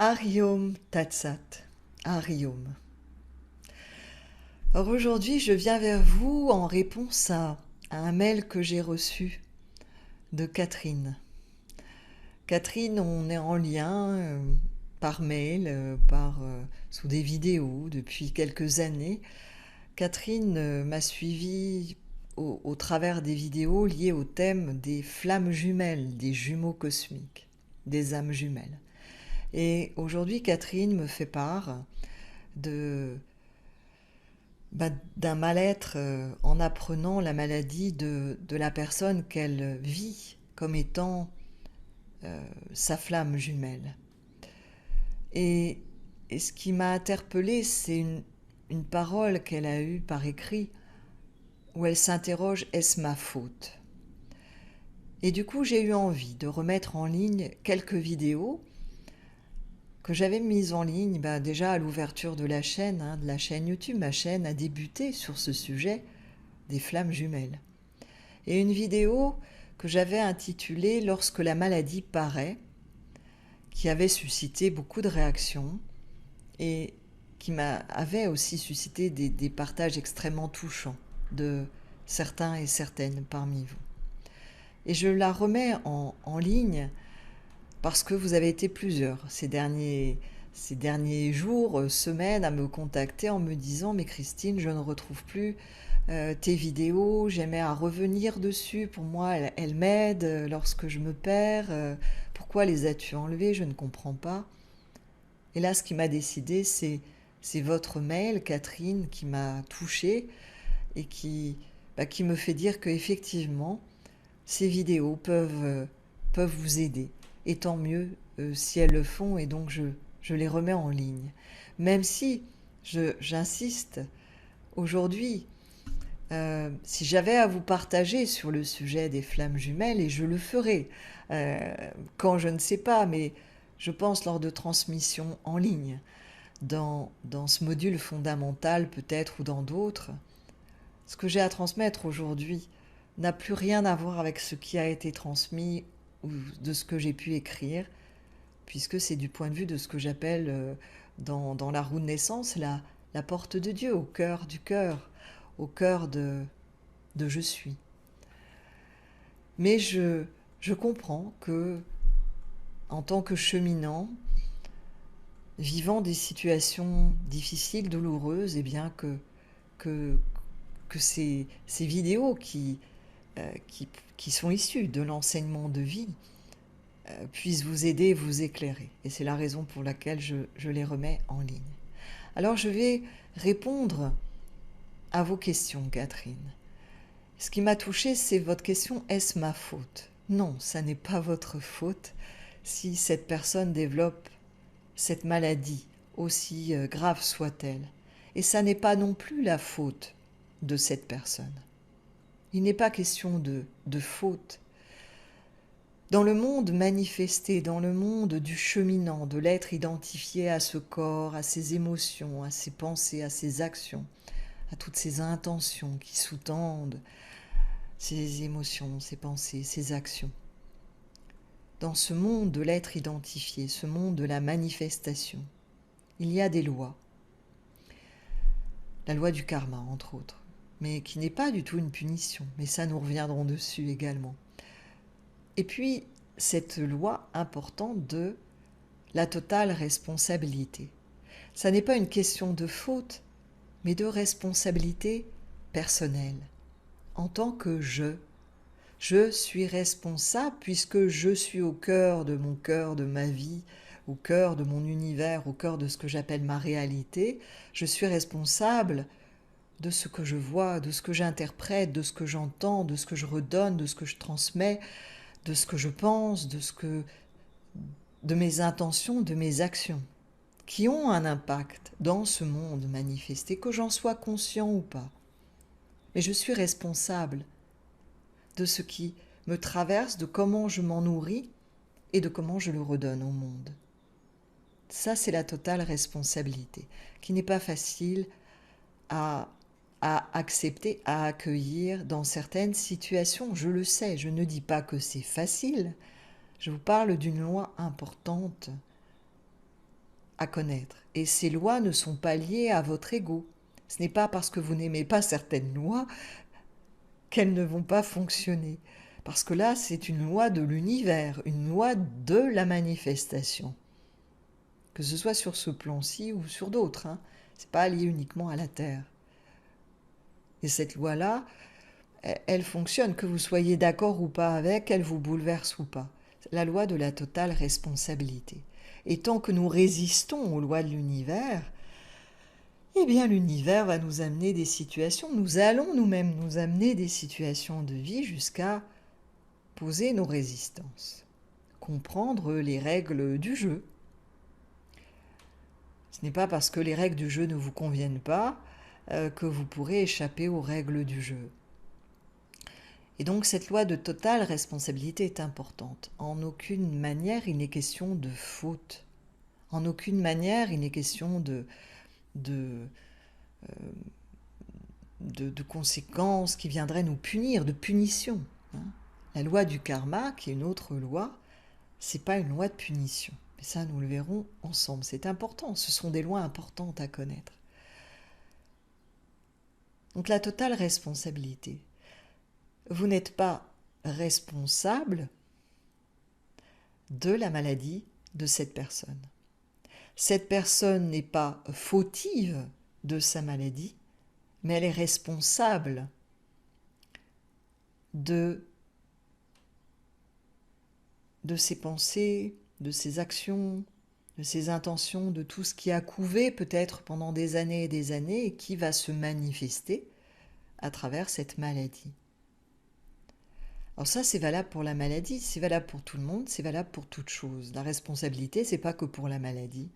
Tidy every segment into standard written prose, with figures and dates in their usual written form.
Hariom Tatsat, Hariom. Alors aujourd'hui, je viens vers vous en réponse à un mail que j'ai reçu de Catherine. Catherine, on est en lien par mail, sous des vidéos depuis quelques années. Catherine m'a suivi au travers des vidéos liées au thème des flammes jumelles, des jumeaux cosmiques, des âmes jumelles. Et aujourd'hui, Catherine me fait part de, d'un mal-être en apprenant la maladie de la personne qu'elle vit comme étant sa flamme jumelle. Et, et ce qui m'a interpellée, c'est une parole qu'elle a eue par écrit où elle s'interroge: est-ce ma faute? Et du coup, j'ai eu envie de remettre en ligne quelques vidéos que j'avais mise en ligne déjà à l'ouverture de la chaîne YouTube. Ma chaîne a débuté sur ce sujet des flammes jumelles. Et une vidéo que j'avais intitulée Lorsque la maladie paraît, qui avait suscité beaucoup de réactions et qui avait aussi suscité des partages extrêmement touchants de certains et certaines parmi vous. Et je la remets en ligne parce que vous avez été plusieurs ces derniers jours, semaines à me contacter en me disant: mais Christine, je ne retrouve plus tes vidéos, j'aimais à revenir dessus, pour moi elles m'aident lorsque je me perds, pourquoi les as-tu enlevées, je ne comprends pas. Et là, ce qui m'a décidé, c'est votre mail, Catherine, qui m'a touchée et qui me fait dire qu'effectivement, ces vidéos peuvent vous aider. Et tant mieux si elles le font, et donc je les remets en ligne. Même si, j'insiste, aujourd'hui, si j'avais à vous partager sur le sujet des flammes jumelles, et je le ferai quand je ne sais pas, mais je pense lors de transmissions en ligne, dans ce module fondamental peut-être ou dans d'autres, ce que j'ai à transmettre aujourd'hui n'a plus rien à voir avec ce qui a été transmis ou de ce que j'ai pu écrire, puisque c'est du point de vue de ce que j'appelle dans la roue de naissance la porte de Dieu, au cœur du cœur, au cœur de je suis. Mais je comprends que, en tant que cheminant, vivant des situations difficiles, douloureuses, et bien que, que ces vidéos qui sont issues de l'enseignement de vie puissent vous aider, vous éclairer. Et c'est la raison pour laquelle je les remets en ligne. Alors je vais répondre à vos questions, Catherine. Ce qui m'a touchée, c'est votre question: est-ce ma faute? Non, ça n'est pas votre faute si cette personne développe cette maladie, aussi grave soit-elle. Et ça n'est pas non plus la faute de cette personne. Il n'est pas question de faute. Dans le monde manifesté, dans le monde du cheminant, de l'être identifié à ce corps, à ses émotions, à ses pensées, à ses actions, à toutes ces intentions qui sous-tendent ces émotions, ces pensées, ces actions. Dans ce monde de l'être identifié, ce monde de la manifestation, il y a des lois. La loi du karma, entre autres, mais qui n'est pas du tout une punition, mais ça nous reviendrons dessus également. Et puis, cette loi importante de la totale responsabilité. Ça n'est pas une question de faute, mais de responsabilité personnelle. En tant que je suis responsable puisque je suis au cœur de ma vie, au cœur de mon univers, au cœur de ce que j'appelle ma réalité. Je suis responsable de ce que je vois, de ce que j'interprète, de ce que j'entends, de ce que je redonne, de ce que je transmets, de ce que je pense, de mes intentions, de mes actions, qui ont un impact dans ce monde manifesté, que j'en sois conscient ou pas. Mais je suis responsable de ce qui me traverse, de comment je m'en nourris et de comment je le redonne au monde. Ça, c'est la totale responsabilité, qui n'est pas facile à accepter, à accueillir dans certaines situations. Je le sais, je ne dis pas que c'est facile. Je vous parle d'une loi importante à connaître. Et ces lois ne sont pas liées à votre ego. Ce n'est pas parce que vous n'aimez pas certaines lois qu'elles ne vont pas fonctionner. Parce que là, c'est une loi de l'univers, une loi de la manifestation. Que ce soit sur ce plan-ci ou sur d'autres, hein. Ce n'est pas lié uniquement à la Terre. Et cette loi-là, elle fonctionne, que vous soyez d'accord ou pas avec, elle vous bouleverse ou pas. La loi de la totale responsabilité. Et tant que nous résistons aux lois de l'univers, eh bien l'univers va nous amener des situations, nous allons nous-mêmes nous amener des situations de vie jusqu'à poser nos résistances, comprendre les règles du jeu. Ce n'est pas parce que les règles du jeu ne vous conviennent pas que vous pourrez échapper aux règles du jeu. Et donc cette loi de totale responsabilité est importante. En aucune manière il n'est question de faute. En aucune manière il n'est question de conséquences qui viendraient nous punir, de punition. La loi du karma, qui est une autre loi, c'est pas une loi de punition. Mais ça, nous le verrons ensemble. C'est important. Ce sont des lois importantes à connaître. Donc la totale responsabilité. Vous n'êtes pas responsable de la maladie de cette personne. Cette personne n'est pas fautive de sa maladie, mais elle est responsable de ses pensées, de ses actions, de ses intentions, de tout ce qui a couvé peut-être pendant des années et qui va se manifester à travers cette maladie. Alors ça, c'est valable pour la maladie, c'est valable pour tout le monde, c'est valable pour toute chose. La responsabilité, c'est pas que pour la maladie.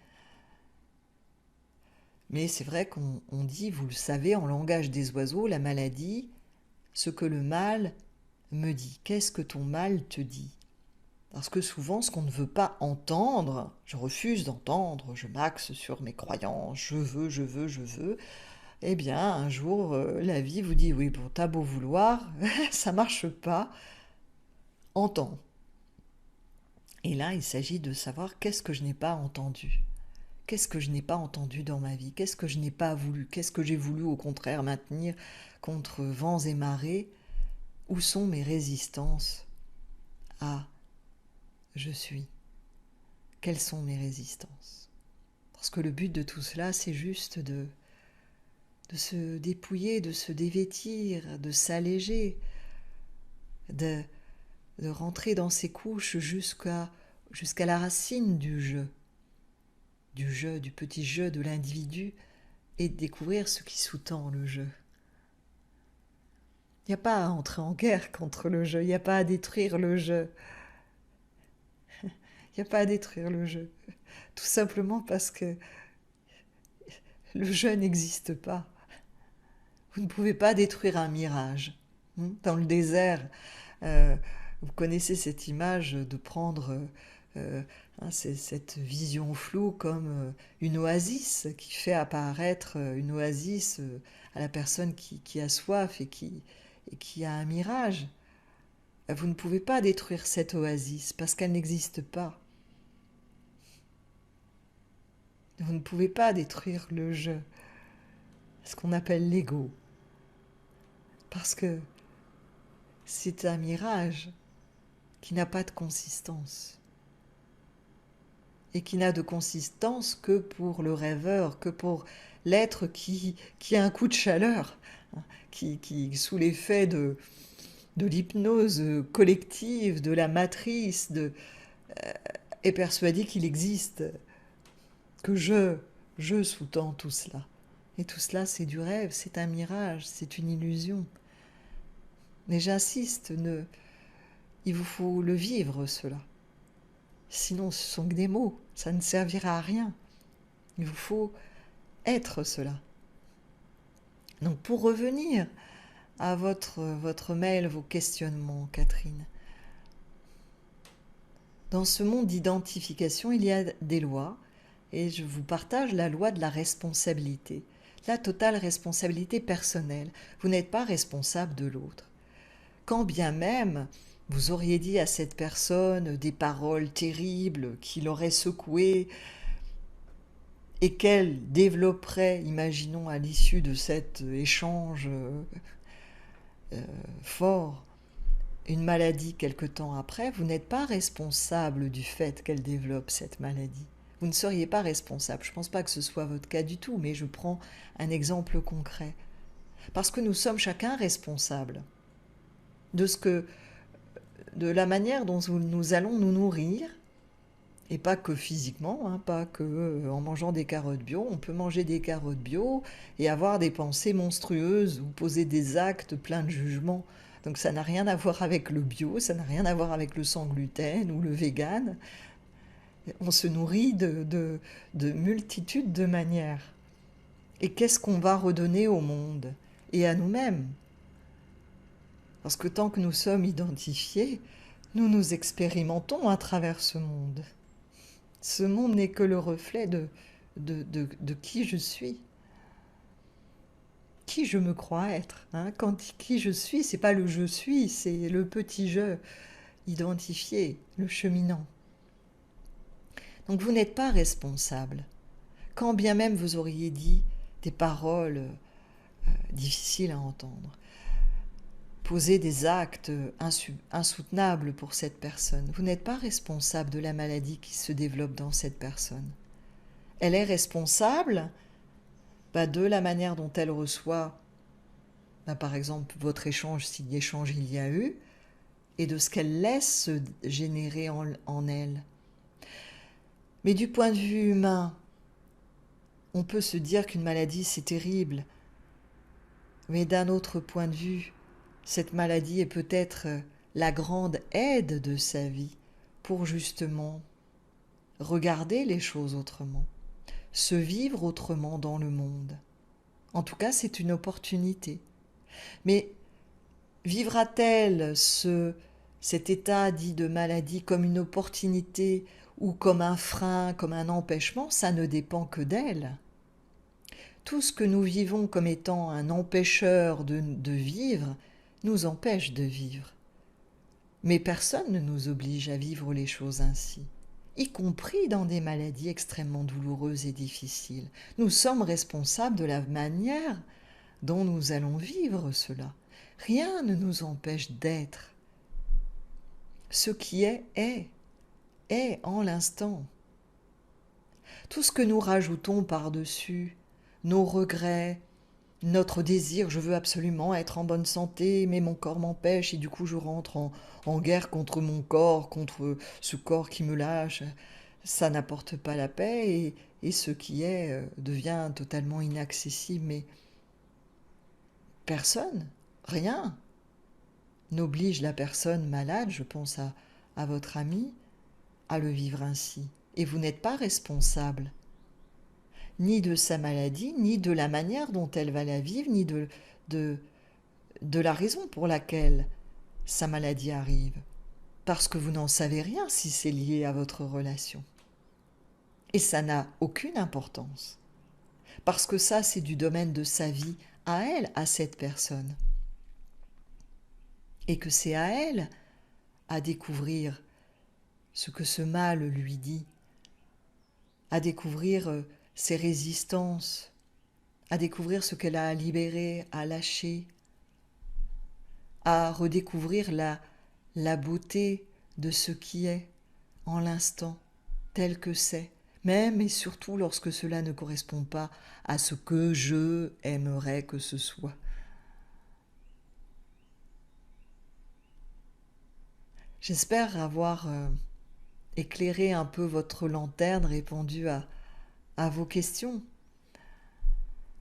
Mais c'est vrai qu'on dit, vous le savez, en langage des oiseaux, la maladie, ce que le mal me dit. Qu'est-ce que ton mal te dit ? Parce que souvent, ce qu'on ne veut pas entendre, je refuse d'entendre, je m'axe sur mes croyances, je veux, eh bien, un jour, la vie vous dit, oui, bon, t'as beau vouloir, ça marche pas, entends. Et là, il s'agit de savoir qu'est-ce que je n'ai pas entendu. Qu'est-ce que je n'ai pas entendu dans ma vie? Qu'est-ce que je n'ai pas voulu? Qu'est-ce que j'ai voulu, au contraire, maintenir contre vents et marées? Où sont mes résistances à je suis? Quelles sont mes résistances? Parce que le but de tout cela, c'est juste de se dépouiller, de se dévêtir, de s'alléger, de rentrer dans ces couches jusqu'à la racine du jeu, du petit jeu de l'individu, et de découvrir ce qui sous-tend le jeu. Il n'y a pas à entrer en guerre contre le jeu, il n'y a pas à détruire le jeu. Il n'y a pas à détruire le jeu. Tout simplement parce que le jeu n'existe pas. Vous ne pouvez pas détruire un mirage. Dans le désert, vous connaissez cette image de prendre cette vision floue comme une oasis qui fait apparaître une oasis à la personne qui a soif et qui a un mirage. Vous ne pouvez pas détruire cette oasis parce qu'elle n'existe pas. Vous ne pouvez pas détruire le jeu, ce qu'on appelle l'ego, parce que c'est un mirage qui n'a pas de consistance et qui n'a de consistance que pour le rêveur, que pour l'être qui a un coup de chaleur, qui sous l'effet de l'hypnose collective, de la matrice, est persuadé qu'il existe, que je sous-tends tout cela. Et tout cela, c'est du rêve, c'est un mirage, c'est une illusion. Mais j'insiste, il vous faut le vivre, cela. Sinon, ce sont que des mots, ça ne servira à rien. Il vous faut être cela. Donc, pour revenir à votre mail, vos questionnements, Catherine, dans ce monde d'identification, il y a des lois, et je vous partage la loi de la responsabilité, la totale responsabilité personnelle. Vous n'êtes pas responsable de l'autre. Quand bien même vous auriez dit à cette personne des paroles terribles qui l'auraient secoué, et qu'elle développerait, imaginons à l'issue de cet échange fort, une maladie quelque temps après, vous n'êtes pas responsable du fait qu'elle développe cette maladie. Vous ne seriez pas responsable. Je ne pense pas que ce soit votre cas du tout, mais je prends un exemple concret. Parce que nous sommes chacun responsables de la manière dont nous allons nous nourrir, et pas que physiquement, hein, pas que en mangeant des carottes bio. On peut manger des carottes bio et avoir des pensées monstrueuses ou poser des actes pleins de jugement. Donc ça n'a rien à voir avec le bio, ça n'a rien à voir avec le sans gluten ou le vegan. On se nourrit de multitudes de manières. Et qu'est-ce qu'on va redonner au monde et à nous-mêmes? Parce que tant que nous sommes identifiés, nous nous expérimentons à travers ce monde. Ce monde n'est que le reflet de qui je suis, qui je me crois être. Hein. Qui je suis, c'est pas le je suis, c'est le petit je identifié, le cheminant. Donc vous n'êtes pas responsable. Quand bien même vous auriez dit des paroles difficiles à entendre, poser des actes insoutenables pour cette personne, vous n'êtes pas responsable de la maladie qui se développe dans cette personne. Elle est responsable de la manière dont elle reçoit, par exemple, votre échange, si échange il y a eu, et de ce qu'elle laisse se générer en elle. Mais du point de vue humain, on peut se dire qu'une maladie, c'est terrible. Mais d'un autre point de vue, cette maladie est peut-être la grande aide de sa vie pour justement regarder les choses autrement, se vivre autrement dans le monde. En tout cas, c'est une opportunité. Mais vivra-t-elle cet état dit de maladie comme une opportunité ou comme un frein, comme un empêchement? Ça ne dépend que d'elle. Tout ce que nous vivons comme étant un empêcheur de vivre nous empêche de vivre. Mais personne ne nous oblige à vivre les choses ainsi, y compris dans des maladies extrêmement douloureuses et difficiles. Nous sommes responsables de la manière dont nous allons vivre cela. Rien ne nous empêche d'être. Ce qui est en l'instant. Tout ce que nous rajoutons par-dessus, nos regrets, notre désir, je veux absolument être en bonne santé, mais mon corps m'empêche et du coup je rentre en guerre contre mon corps, contre ce corps qui me lâche, ça n'apporte pas la paix et ce qui est devient totalement inaccessible. Mais personne, rien, n'oblige la personne malade, je pense à votre ami, à le vivre ainsi. Et vous n'êtes pas responsable ni de sa maladie, ni de la manière dont elle va la vivre, ni de la raison pour laquelle sa maladie arrive. Parce que vous n'en savez rien si c'est lié à votre relation. Et ça n'a aucune importance. Parce que ça, c'est du domaine de sa vie à elle, à cette personne. Et que c'est à elle à découvrir ce que ce mal lui dit, à découvrir ses résistances, à découvrir ce qu'elle a à libérer, à lâcher, à redécouvrir la beauté de ce qui est en l'instant, tel que c'est, même et surtout lorsque cela ne correspond pas à ce que je aimerais que ce soit. J'espère avoir éclairé un peu votre lanterne, répondu à vos questions.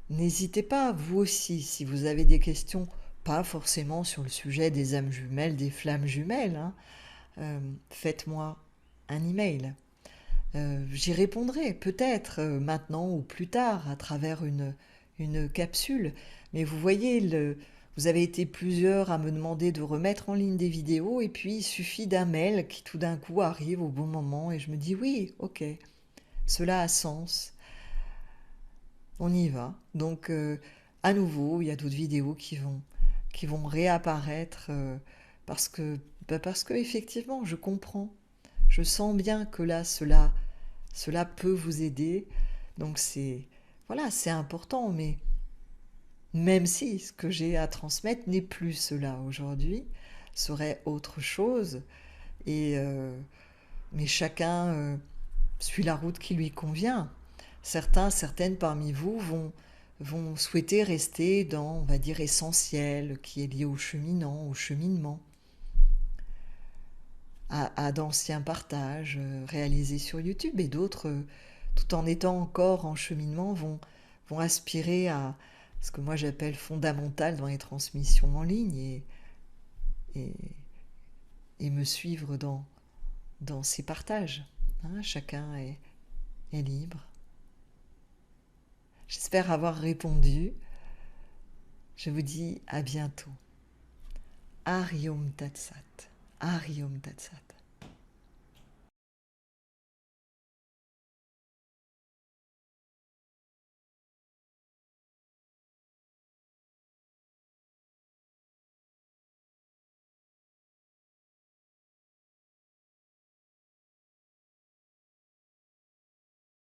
N'hésitez pas, vous aussi, si vous avez des questions, pas forcément sur le sujet des âmes jumelles, des flammes jumelles, hein, faites-moi un email. J'y répondrai peut-être maintenant ou plus tard à travers une capsule. Mais vous voyez, vous avez été plusieurs à me demander de remettre en ligne des vidéos et puis il suffit d'un mail qui tout d'un coup arrive au bon moment et je me dis oui, ok, cela a sens. On y va. Donc, à nouveau, il y a d'autres vidéos qui vont réapparaître parce que effectivement, je comprends. Je sens bien que là, cela peut vous aider, Donc voilà, c'est important, mais même si ce que j'ai à transmettre n'est plus cela aujourd'hui, serait autre chose, et mais chacun suit la route qui lui convient. Certaines parmi vous vont souhaiter rester dans, on va dire, essentiel, qui est lié au cheminant, au cheminement, à d'anciens partages réalisés sur YouTube, et d'autres, tout en étant encore en cheminement, vont aspirer à ce que moi j'appelle fondamental dans les transmissions en ligne, et, et me suivre dans ces partages. Hein, chacun est libre. J'espère avoir répondu. Je vous dis à bientôt. Ariom Tatsat. Ariom Tatsat.